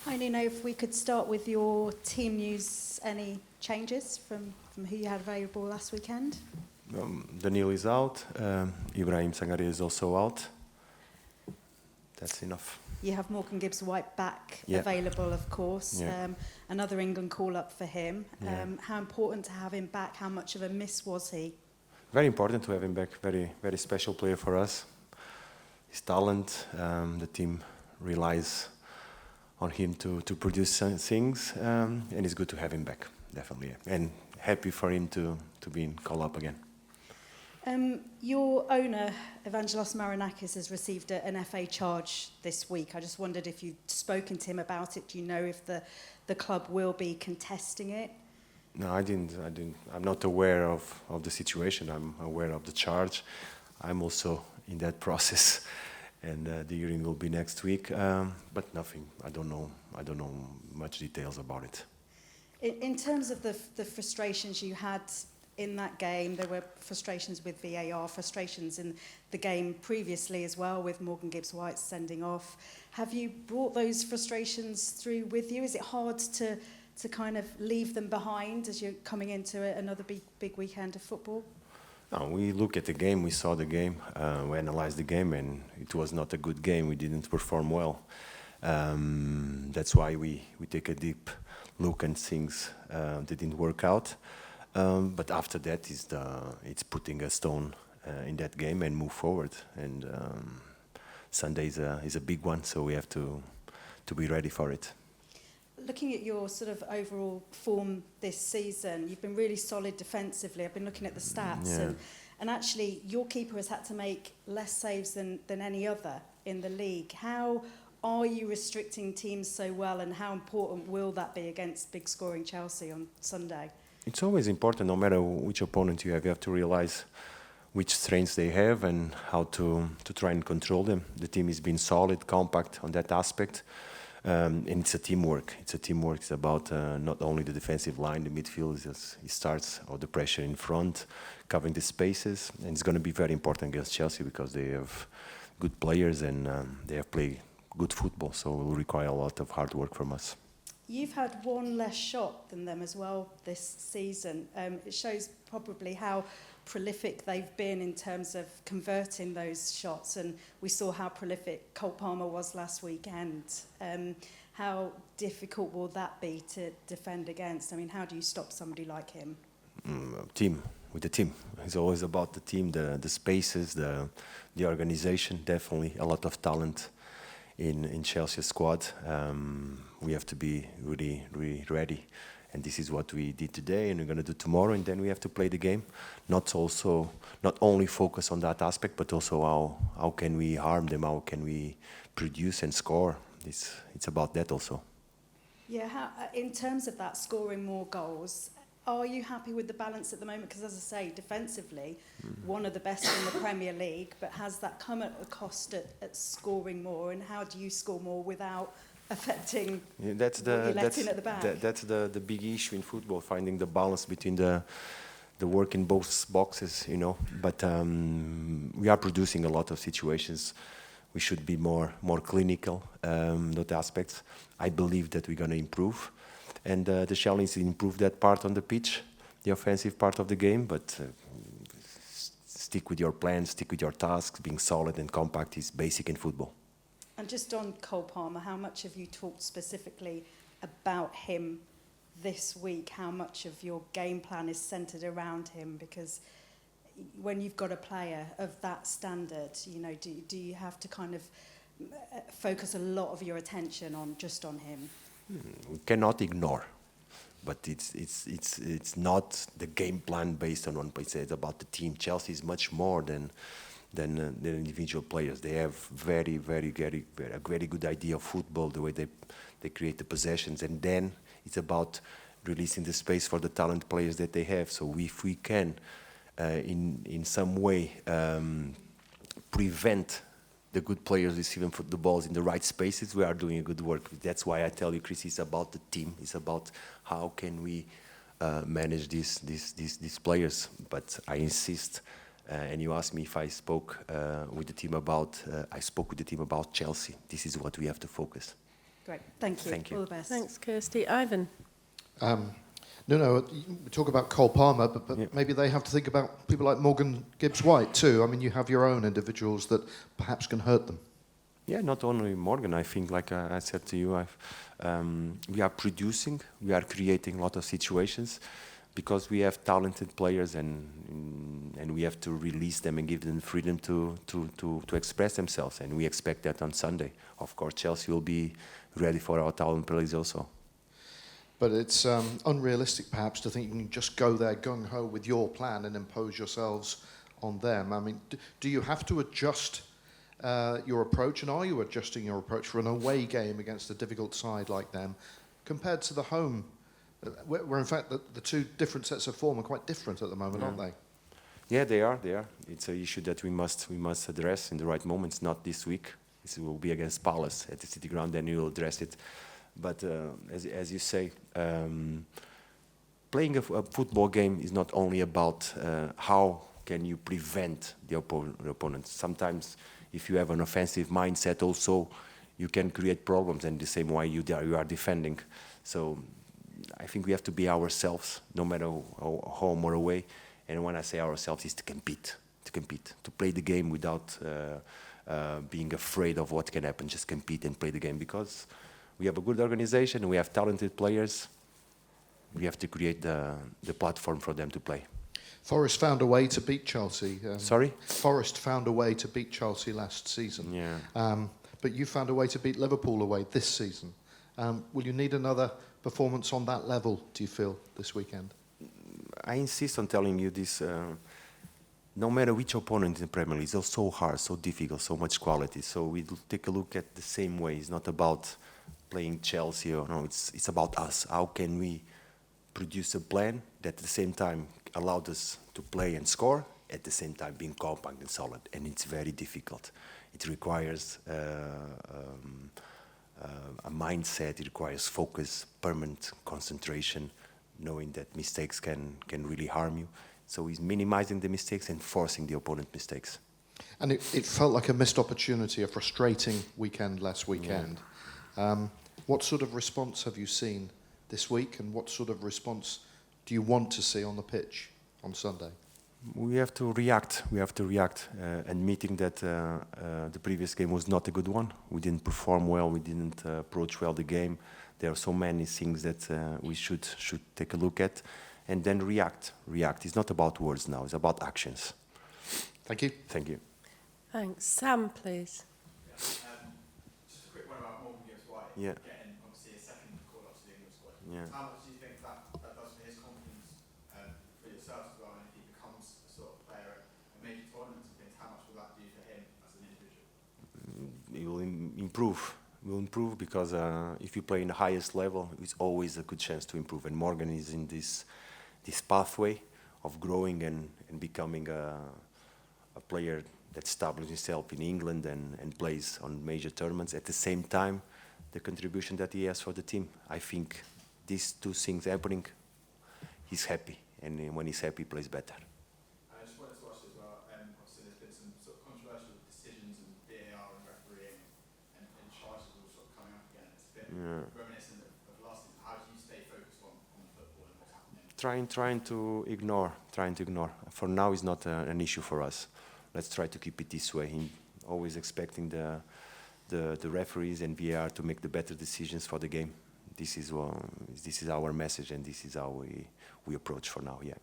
Hi Nuno, if we could start with your team news, any changes from who you had available last weekend? Daniel is out, Ibrahim Sangare is also out. That's enough. You have Morgan Gibbs-White back Yeah. available, of course. Yeah. Another England call-up for him. Yeah. How important to have him back? How much of a miss was he? Very important to have him back. Very, very special player for us. His talent, the team relies on him to produce things, and it's good to have him back, definitely. And happy for him to be called up again. Your owner, Evangelos Marinakis, has received an FA charge this week. I just wondered if you'd spoken to him about it. Do you know if the club will be contesting it? No, I didn't. I'm not aware of the situation. I'm aware of the charge. I'm also in that process, and the hearing will be next week. But nothing. I don't know much details about it. In terms of the frustrations you had in that game, there were frustrations with VAR, frustrations in the game previously as well, with Morgan Gibbs-White sending off. Have you brought those frustrations through with you? Is it hard to kind of leave them behind as you're coming into another big weekend of football? No, we look at the game, we saw the game, we analyzed the game, and it was not a good game. We didn't perform well. That's why we take a deep look and things that didn't work out. But after that, it's putting a stone in that game and move forward. And Sunday is a big one, so we have to be ready for it. Looking at your sort of overall form this season, you've been really solid defensively. I've been looking at the stats, Yeah. and actually your keeper has had to make less saves than any other in the league. How are you restricting teams so well, and how important will that be against big scoring Chelsea on Sunday? It's always important, no matter which opponent you have to realize which strengths they have and how to try and control them. The team has been solid, compact on that aspect. And it's a teamwork. It's about not only the defensive line, the midfield. It starts all the pressure in front, covering the spaces, and it's going to be very important against Chelsea because they have good players and they have played good football. So it will require a lot of hard work from us. You've had one less shot than them as well this season. It shows probably how prolific they've been in terms of converting those shots, and we saw how prolific Cole Palmer was last weekend. How difficult will that be to defend against? I mean, how do you stop somebody like him? With the team. It's always about the team, the spaces, the organization. Definitely a lot of talent in Chelsea's squad. We have to be really, really ready. And this is what we did today, and we're going to do tomorrow. And then we have to play the game. Not only focus on that aspect, but also how can we harm them? How can we produce and score? It's about that also. Yeah, in terms of that, scoring more goals, are you happy with the balance at the moment? Because as I say, defensively, one of the best in the Premier League, but has that come at a cost at scoring more? And how do you score more without affecting what you're letting at the back? That's the big issue in football, finding the balance between the work in both boxes, you know. But we are producing a lot of situations. We should be more clinical, those aspects. I believe that we're going to improve. And the challenge is to improve that part on the pitch, the offensive part of the game, but stick with your plans, stick with your tasks. Being solid and compact is basic in football. And just on Cole Palmer, how much have you talked specifically about him this week? How much of your game plan is centred around him? Because when you've got a player of that standard, you know, do you have to kind of focus a lot of your attention on him? We cannot ignore, but it's not the game plan based on one place. It's about the team. Chelsea is much more than individual players. They have very good idea of football, the way they create the possessions, and then it's about releasing the space for the talent players that they have. So if we can, in some way, prevent the good players receiving the balls in the right spaces, we are doing a good work. That's why I tell you, Chris, it's about the team. It's about how can we manage these players. But I insist. And you asked me if I spoke with the team about. I spoke with the team about Chelsea. This is what we have to focus. Great. Thank you. Thank you. All the best. Thanks, Kirsty. Ivan? No, we talk about Cole Palmer, but maybe they have to think about people like Morgan Gibbs-White too. I mean, you have your own individuals that perhaps can hurt them. Yeah, not only Morgan. I think, like I said to you, we are producing, we are creating a lot of situations because we have talented players, and we have to release them and give them freedom to express themselves. And we expect that on Sunday. Of course, Chelsea will be ready for our talent players also. But it's unrealistic, perhaps, to think you can just go there gung-ho with your plan and impose yourselves on them. I mean, do you have to adjust your approach, and are you adjusting your approach for an away game against a difficult side like them, compared to the home, where in fact the two different sets of form are quite different at the moment, aren't they? Yeah, they are. It's an issue that we must address in the right moments. Not this week. This will be against Palace at the City Ground, then we will address it. But as you say, playing a football game is not only about how can you prevent the opponent. Sometimes, if you have an offensive mindset, also you can create problems, and the same way you are defending. So I think we have to be ourselves, no matter home or away. And when I say ourselves, is to compete, to play the game without being afraid of what can happen. Just compete and play the game, because we have a good organization, we have talented players. We have to create the platform for them to play. Forest found a way to beat Chelsea. Sorry? Forest found a way to beat Chelsea last season. Yeah. But you found a way to beat Liverpool away this season. Will you need another performance on that level, do you feel, this weekend? I insist on telling you this. No matter which opponent in the Premier League, it's so hard, so difficult, so much quality. So we take a look at the same way. It's not about playing Chelsea or no. It's about us. How can we produce a plan that at the same time allowed us to play and score, at the same time being compact and solid? And it's very difficult. It requires a mindset. It requires focus, permanent concentration, knowing that mistakes can really harm you. So he's minimizing the mistakes and forcing the opponent mistakes. And it felt like a missed opportunity, a frustrating weekend last weekend. Yeah. What sort of response have you seen this week, and what sort of response do you want to see on the pitch on Sunday? We have to react. Admitting that the previous game was not a good one. We didn't perform well. We didn't approach well the game. There are so many things that we should take a look at, and then react. It's not about words now. It's about actions. Thank you. Thank you. Thanks. Sam, please. Just a quick one about Morgan Gibbs-White getting obviously a second call-up to the England squad. Yeah. How much do you think that does for his confidence for yourself as well, and if he becomes a sort of player at major tournaments and things, how much will that do for him as an individual? He will improve. Will improve because if you play in the highest level, it's always a good chance to improve. And Morgan is in this pathway of growing and becoming a player that established himself in England and plays on major tournaments. At the same time, the contribution that he has for the team. I think these two things happening, he's happy. And when he's happy, he plays better. I just wanted to ask you as well, obviously there's been some sort of controversial decisions and VAR and refereeing and charges all sort of coming up again. It's a bit reminiscent of last season. How do you stay focused on the football and what's happening? Trying to ignore. For now, it's not an issue for us. Let's try to keep it this way. Always expecting the referees and VAR to make the better decisions for the game. This is our message, and this is how we approach for now. Yeah.